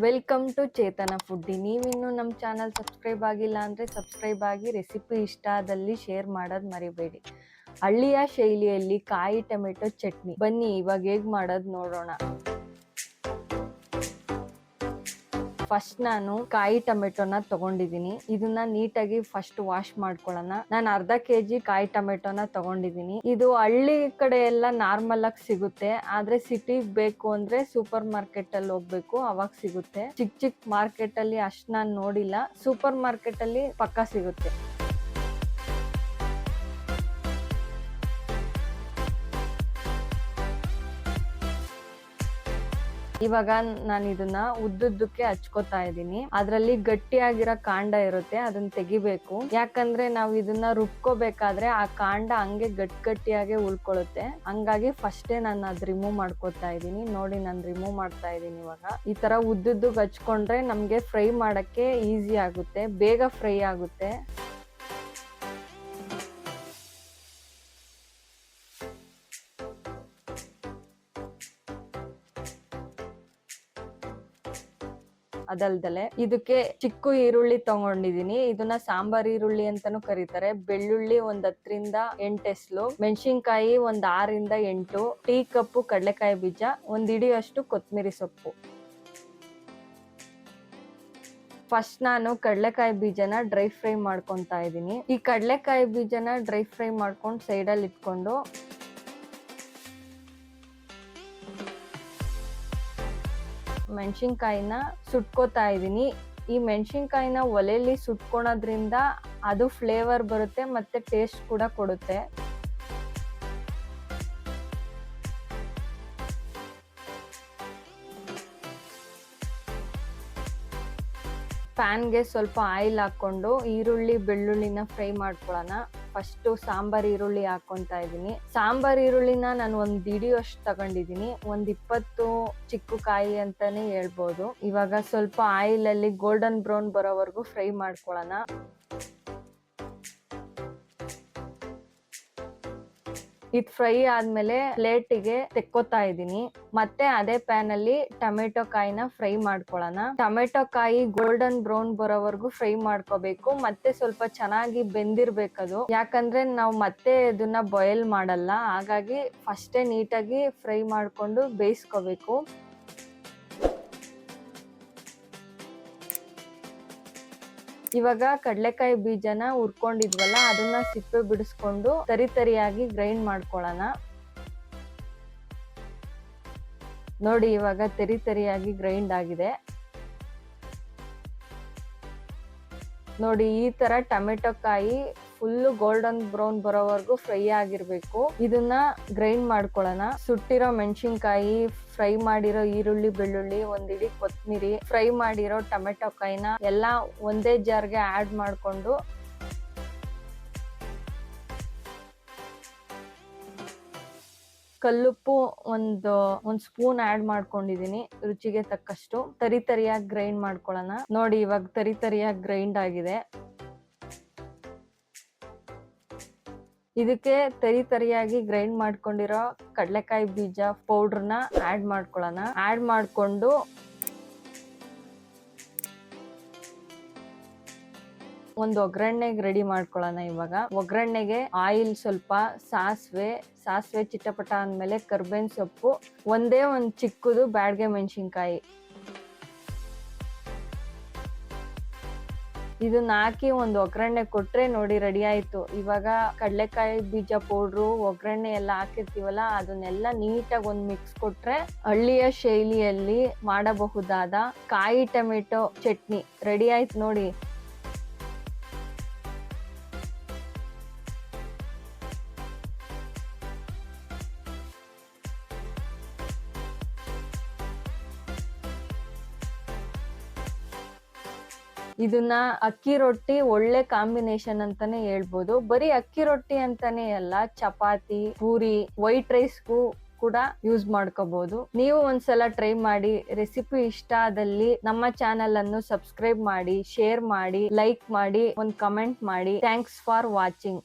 Welcome to Chetana foodie. ನೀವಿನ್ನು ನಮ್ಮ channel subscribe ಆಗಿಲ್ಲ ಅಂದರೆ ಸಬ್ಸ್ಕ್ರೈಬ್ ಆಗಿ. ರೆಸಿಪಿ ಇಷ್ಟ ಆದಲ್ಲಿ ಶೇರ್ ಮಾಡೋದು ಮರಿಬೇಡಿ. ಹಳ್ಳಿಯ ಶೈಲಿಯಲ್ಲಿ ಕಾಯಿ ಟೊಮೆಟೊ ಚಟ್ನಿ. ಬನ್ನಿ ಇವಾಗ ಹೇಗೆ ಮಾಡೋದು ನೋಡೋಣ. ಫಸ್ಟ್ ನಾನು ಕಾಯಿ ಟೊಮೆಟೊನ ತಗೊಂಡಿದ್ದೀನಿ. ಇದನ್ನ ನೀಟಾಗಿ ಫಸ್ಟ್ ವಾಶ್ ಮಾಡ್ಕೊಳ್ಳೋಣ. ನಾನು ಅರ್ಧ ಕೆಜಿ ಕಾಯಿ ಟೊಮೆಟೊನ ತಗೊಂಡಿದ್ದೀನಿ. ಇದು ಹಳ್ಳಿ ಕಡೆ ಎಲ್ಲ ನಾರ್ಮಲ್ ಆಗಿ ಸಿಗುತ್ತೆ, ಆದ್ರೆ ಸಿಟಿಗೆ ಬೇಕು ಅಂದ್ರೆ ಸೂಪರ್ ಮಾರ್ಕೆಟ್ ಅಲ್ಲಿ ಹೋಗ್ಬೇಕು, ಅವಾಗ ಸಿಗುತ್ತೆ. ಚಿಕ್ಕ ಮಾರ್ಕೆಟ್ ಅಲ್ಲಿ ಅಷ್ಟು ನಾನು ನೋಡಿಲ್ಲ, ಸೂಪರ್ ಮಾರ್ಕೆಟ್ ಅಲ್ಲಿ ಪಕ್ಕ ಸಿಗುತ್ತೆ. ಇವಾಗ ನಾನು ಇದನ್ನ ಉದ್ದುದ್ದಕ್ಕೆ ಹಚ್ಕೋತಾ ಇದ್ದೀನಿ. ಅದ್ರಲ್ಲಿ ಗಟ್ಟಿಯಾಗಿರೋ ಕಾಂಡ ಇರುತ್ತೆ, ಅದನ್ನ ತೆಗಿಬೇಕು. ಯಾಕಂದ್ರೆ ನಾವು ಇದನ್ನ ರುಬ್ಕೋಬೇಕಾದ್ರೆ ಆ ಕಾಂಡ ಹಂಗೆ ಗಟ್ಟಿಯಾಗೆ ಉಳ್ಕೊಳ್ಳುತ್ತೆ. ಹಂಗಾಗಿ ಫಸ್ಟೇ ನಾನು ಅದ್ ರಿಮೂವ್ ಮಾಡ್ಕೋತಾ ಇದ್ದೀನಿ. ನೋಡಿ, ನಾನು ರಿಮೂವ್ ಮಾಡ್ತಾ ಇದ್ದೀನಿ. ಇವಾಗ ಈ ತರ ಉದ್ದುದ್ದಕ್ಕೆ ಹಚ್ಕೊಂಡ್ರೆ ನಮ್ಗೆ ಫ್ರೈ ಮಾಡಕ್ಕೆ ಈಸಿ ಆಗುತ್ತೆ, ಬೇಗ ಫ್ರೈ ಆಗುತ್ತೆ. ಅದಲ್ದಲೆ ಇದಕ್ಕೆ ಚಿಕ್ಕ ಈರುಳ್ಳಿ ತಗೊಂಡಿದೀನಿ. ಇದನ್ನ ಸಾಂಬಾರ್ ಈರುಳ್ಳಿ ಅಂತಾನೂ ಕರೀತಾರೆ. ಬೆಳ್ಳುಳ್ಳಿ ಒಂದ್ 10-8 ಎಸ್ಲು, ಮೆಣಸಿನ್ಕಾಯಿ ಒಂದ್ 6-8, ಟೀ ಕಪ್ಪು ಕಡಲೆಕಾಯಿ ಬೀಜ, ಒಂದ್ ಹಿಡಿಯಷ್ಟು ಕೊತ್ತಂಬರಿ ಸೊಪ್ಪು. ಫಸ್ಟ್ ನಾನು ಕಡಲೆಕಾಯಿ ಬೀಜನ ಡ್ರೈ ಫ್ರೈ ಮಾಡ್ಕೊಂತಾ ಇದ್ದೀನಿ. ಈ ಕಡಲೆಕಾಯಿ ಬೀಜನ ಡ್ರೈ ಫ್ರೈ ಮಾಡ್ಕೊಂಡು ಸೈಡ್ ಅಲ್ಲಿ ಇಟ್ಕೊಂಡು ಮೆಣಸಿನ್ಕಾಯಿನ ಸುಟ್ಕೋತಾ ಇದ್ದೀನಿ. ಈ ಮೆಣಸಿನ್ಕಾಯಿನ ಒಲೆಯಲ್ಲಿ ಸುಟ್ಕೊಳೋದ್ರಿಂದ ಅದು ಫ್ಲೇವರ್ ಬರುತ್ತೆ ಮತ್ತೆ ಟೇಸ್ಟ್ ಕೂಡ ಕೊಡುತ್ತೆ. ಪ್ಯಾನ್ಗೆ ಸ್ವಲ್ಪ ಆಯಿಲ್ ಹಾಕೊಂಡು ಈರುಳ್ಳಿ ಬೆಳ್ಳುಳ್ಳಿನ ಫ್ರೈ ಮಾಡ್ಕೊಳ್ಳೋಣ. ಫಸ್ಟ್ ಸಾಂಬಾರ್ ಈರುಳ್ಳಿ ಹಾಕೊಂತಾ ಇದೀನಿ. ಸಾಂಬಾರ್ ಈರುಳ್ಳಿನ ನಾನು ಒಂದ್ ಹಿಡಿಯೋಷ್ಟು ತಗೊಂಡಿದೀನಿ. ಒಂದ್ 20 ಚಿಕ್ಕ ಕಾಯಿ ಅಂತಾನೆ ಹೇಳ್ಬೋದು. ಇವಾಗ ಸ್ವಲ್ಪ ಆಯಿಲ್ ಅಲ್ಲಿ ಗೋಲ್ಡನ್ ಬ್ರೌನ್ ಬರೋವರೆಗೂ ಫ್ರೈ ಮಾಡ್ಕೊಳ್ಳೋಣ. ಇದು ಫ್ರೈ ಆದ್ಮೇಲೆ ಪ್ಲೇಟಿಗೆ ತೆಕ್ಕೋತಾ ಇದ್ದೀನಿ. ಮತ್ತೆ ಅದೇ ಪ್ಯಾನ್ ಅಲ್ಲಿ ಟೊಮೆಟೊ ಕಾಯಿನ ಫ್ರೈ ಮಾಡ್ಕೊಳ್ಳೋಣ. ಟೊಮೆಟೊ ಕಾಯಿ ಗೋಲ್ಡನ್ ಬ್ರೌನ್ ಬರೋವರೆಗೂ ಫ್ರೈ ಮಾಡ್ಕೋಬೇಕು. ಮತ್ತೆ ಸ್ವಲ್ಪ ಚೆನ್ನಾಗಿ ಬೆಂದಿರ್ಬೇಕದು, ಯಾಕಂದ್ರೆ ನಾವು ಮತ್ತೆ ಇದನ್ನ ಬಾಯ್ಲ್ ಮಾಡಲ್ಲ. ಹಾಗಾಗಿ ಫಸ್ಟೇ ನೀಟಾಗಿ ಫ್ರೈ ಮಾಡ್ಕೊಂಡು ಬೇಯಿಸ್ಕೋಬೇಕು. ಇವಾಗ ಕಡಲೆಕಾಯಿ ಬೀಜನ ಹುರ್ಕೊಂಡಿದ್ವಲ್ಲ, ಅದನ್ನ ಸಿಪ್ಪೆ ಬಿಡಿಸ್ಕೊಂಡು ತರಿಯಾಗಿ ಗ್ರೈಂಡ್ ಮಾಡ್ಕೊಳ್ಳೋಣ. ನೋಡಿ, ಇವಾಗ ತರಿಯಾಗಿ ಗ್ರೈಂಡ್ ಆಗಿದೆ. ನೋಡಿ, ಈ ತರ ಟೊಮೆಟೊ ಕಾಯಿ ಫುಲ್ ಗೋಲ್ಡನ್ ಬ್ರೌನ್ ಬರೋವರೆಗೂ ಫ್ರೈ ಆಗಿರ್ಬೇಕು. ಇದನ್ನ ಗ್ರೈಂಡ್ ಮಾಡ್ಕೊಳ್ಳೋಣ. ಸುಟ್ಟಿರೋ ಮೆಣಸಿನ್ಕಾಯಿ, ಫ್ರೈ ಮಾಡಿರೋ ಈರುಳ್ಳಿ ಬೆಳ್ಳುಳ್ಳಿ, ಒಂದ್ ಹಿಡಿ ಕೊತ್ತಂಬರಿ, ಫ್ರೈ ಮಾಡಿರೋ ಟೊಮೆಟೊ ಕಾಯಿನ ಎಲ್ಲ ಒಂದೇ ಜಾರ್ಗೆ ಆಡ್ ಮಾಡ್ಕೊಂಡು ಕಲ್ಲುಪ್ಪು ಒಂದ್ ಸ್ಪೂನ್ ಆಡ್ ಮಾಡ್ಕೊಂಡಿದೀನಿ, ರುಚಿಗೆ ತಕ್ಕಷ್ಟು. ತರಿಯಾಗಿ ಗ್ರೈಂಡ್ ಮಾಡ್ಕೊಳ್ಳೋಣ. ನೋಡಿ, ಇವಾಗ ತರಿಯಾಗಿ ಗ್ರೈಂಡ್ ಆಗಿದೆ. ಇದಕ್ಕೆ ತರಿಯಾಗಿ ಗ್ರೈಂಡ್ ಮಾಡ್ಕೊಂಡಿರೋ ಕಡಲೆಕಾಯಿ ಬೀಜ ಪೌಡರ್ನ ಆಡ್ ಮಾಡ್ಕೊಳ್ಳೋಣ. ಆಡ್ ಮಾಡ್ಕೊಂಡು ಒಂದು ಒಗ್ಗರಣೆಗೆ ರೆಡಿ ಮಾಡ್ಕೊಳ್ಳೋಣ. ಇವಾಗ ಒಗ್ಗರಣೆಗೆ ಆಯಿಲ್, ಸ್ವಲ್ಪ ಸಾಸಿವೆ ಚಿಟಪಟ ಅಂದ್ಮೇಲೆ ಕರ್ಬೇವಿನ ಸೊಪ್ಪು, ಒಂದ್ ಚಿಕ್ಕದು ಬ್ಯಾಡ್ಗೆ ಮೆಣಸಿನ್ಕಾಯಿ, ಇದನ್ನ ಹಾಕಿ ಒಂದು ಒಗ್ಗರಣೆ ಕೊಟ್ರೆ ನೋಡಿ ರೆಡಿ ಆಯ್ತು. ಇವಾಗ ಕಡಲೆಕಾಯಿ ಬೀಜ ಪೌಡ್ರು, ಒಗ್ಗರಣೆ ಎಲ್ಲ ಹಾಕಿರ್ತೀವಲ್ಲ, ಅದನ್ನೆಲ್ಲ ನೀಟಾಗಿ ಒಂದ್ ಮಿಕ್ಸ್ ಕೊಟ್ರೆ ಹಳ್ಳಿಯ ಶೈಲಿಯಲ್ಲಿ ಮಾಡಬಹುದಾದ ಕಾಯಿ ಟೊಮೆಟೊ ಚಟ್ನಿ ರೆಡಿ ಆಯ್ತು ನೋಡಿ. ಇದನ್ನ ಅಕ್ಕಿ ರೊಟ್ಟಿ ಒಳ್ಳೆ ಕಾಂಬಿನೇಷನ್ ಅಂತಾನೆ ಹೇಳ್ಬೋದು. ಬರೀ ಅಕ್ಕಿ ರೊಟ್ಟಿ ಅಂತಾನೆ ಅಲ್ಲ, ಚಪಾತಿ, ಪೂರಿ, ವೈಟ್ ರೈಸ್ಗೂ ಕೂಡ ಯೂಸ್ ಮಾಡ್ಕೋಬಹುದು. ನೀವು ಒಂದ್ಸಲ ಟ್ರೈ ಮಾಡಿ. ರೆಸಿಪಿ ಇಷ್ಟ ಆದಲ್ಲಿ ನಮ್ಮ ಚಾನೆಲ್ ಅನ್ನು ಸಬ್ಸ್ಕ್ರೈಬ್ ಮಾಡಿ, ಶೇರ್ ಮಾಡಿ, ಲೈಕ್ ಮಾಡಿ, ಒಂದ್ ಕಮೆಂಟ್ ಮಾಡಿ. Thanks for watching.